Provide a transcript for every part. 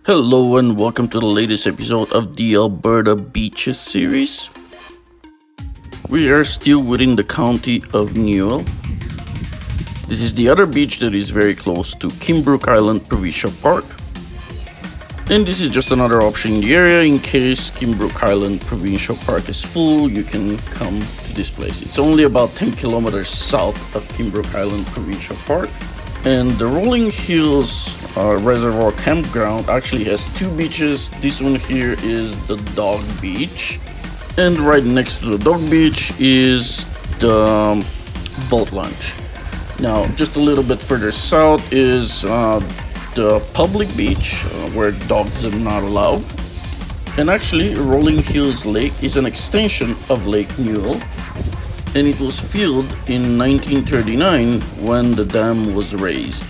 Hello and welcome to the latest episode of the Alberta Beaches series. We are still within the county of Newell. This is the other beach that is very close to Campground Island Provincial Park. And this is just another option in the area in case Campground Island Provincial Park is full, you can come to this place. It's only about 10 kilometers south of Campground Island Provincial Park. And the Rolling Hills Reservoir Campground actually has two beaches. This one here is the Dog Beach, and right next to the Dog Beach is the Boat Launch. Now, just a little bit further south is the public beach where dogs are not allowed. And actually, Rolling Hills Lake is an extension of Lake Newell, and it was filled in 1939 when the dam was raised.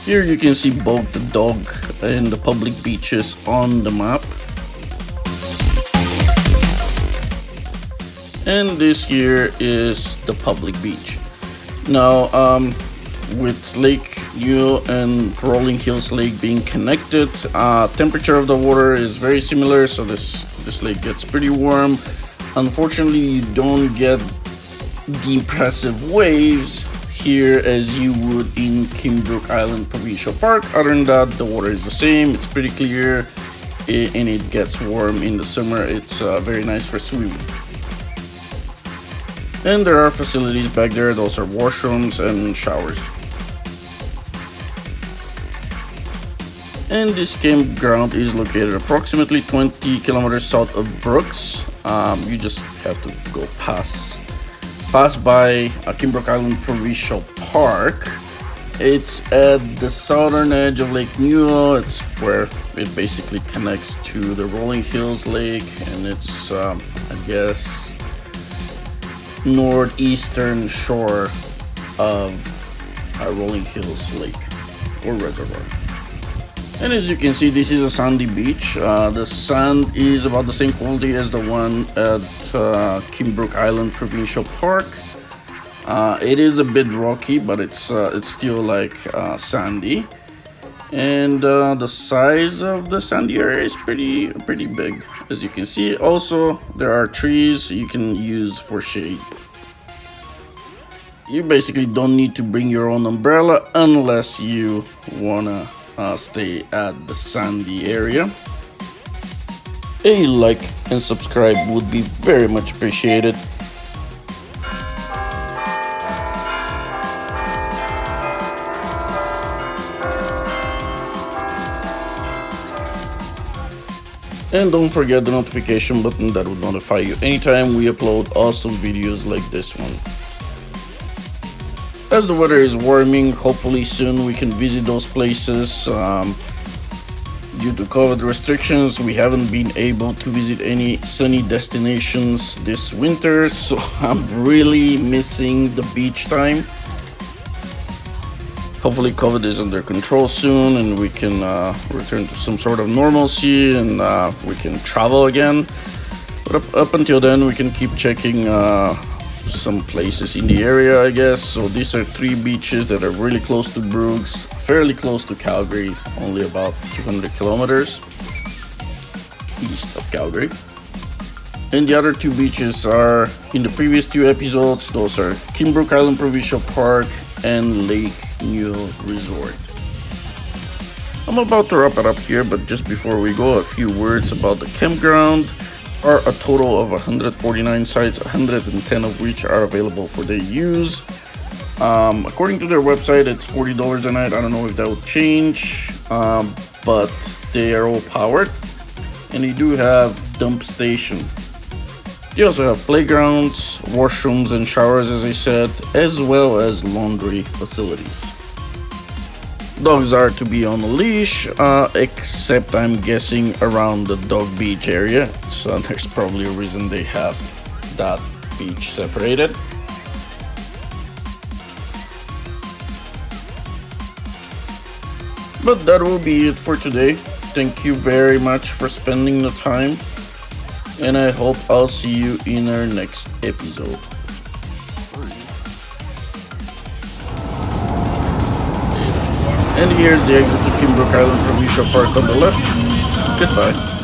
Here you can see both the dog and the public beaches on the map. And this here is the public beach. Now, with Lake Newell and Rolling Hills Lake being connected, temperature of the water is very similar, so this lake gets pretty warm. Unfortunately, you don't get the impressive waves here as you would in Campground Island Provincial Park. Other than that, the water is the same. It's pretty clear, and it gets warm in the summer. It's very nice for swimming. And there are facilities back there. Those are washrooms and showers. And this campground is located approximately 20 kilometers south of Brooks. You just have to go pass by Campground Island Provincial Park. It's at the southern edge of Lake Newell. It's where it basically connects to the Rolling Hills Lake, and it's I guess northeastern shore of Rolling Hills Lake or Reservoir. And as you can see, this is a sandy beach. The sand is about the same quality as the one at Campground Island Provincial Park. It is a bit rocky, but it's still like sandy. And the size of the sandy area is pretty big, as you can see. Also, there are trees you can use for shade. You basically don't need to bring your own umbrella unless you wanna stay at the sandy area. A like and subscribe would be very much appreciated. And don't forget the notification button that would notify you anytime we upload awesome videos like this one. As the weather is warming, hopefully soon we can visit those places. Due to COVID restrictions, we haven't been able to visit any sunny destinations this winter, so I'm really missing the beach time. Hopefully COVID is under control soon and we can return to some sort of normalcy and we can travel again. But up until then, we can keep checking some places in the area, I guess. So these are three beaches that are really close to Brooks, fairly close to Calgary, only about 200 kilometers east of Calgary. And the other two beaches are in the previous two episodes. Those are Campground Island Provincial Park and Lake Newell Resort. I'm about to wrap it up here, but just before we go, a few words about the campground. Are a total of 149 sites, 110 of which are available for their use. According to their website, it's $40 a night. I don't know if that will change, but they are all powered, and they do have dump station. They also have playgrounds, washrooms, and showers, as I said, as well as laundry facilities. Dogs are to be on a leash, except I'm guessing around the Dog Beach area. So there's probably a reason they have that beach separated. But that will be it for today. Thank you very much for spending the time, and I hope I'll see you in our next episode. And here's the exit to Kimbrook Island Provincial Park on the left. Goodbye.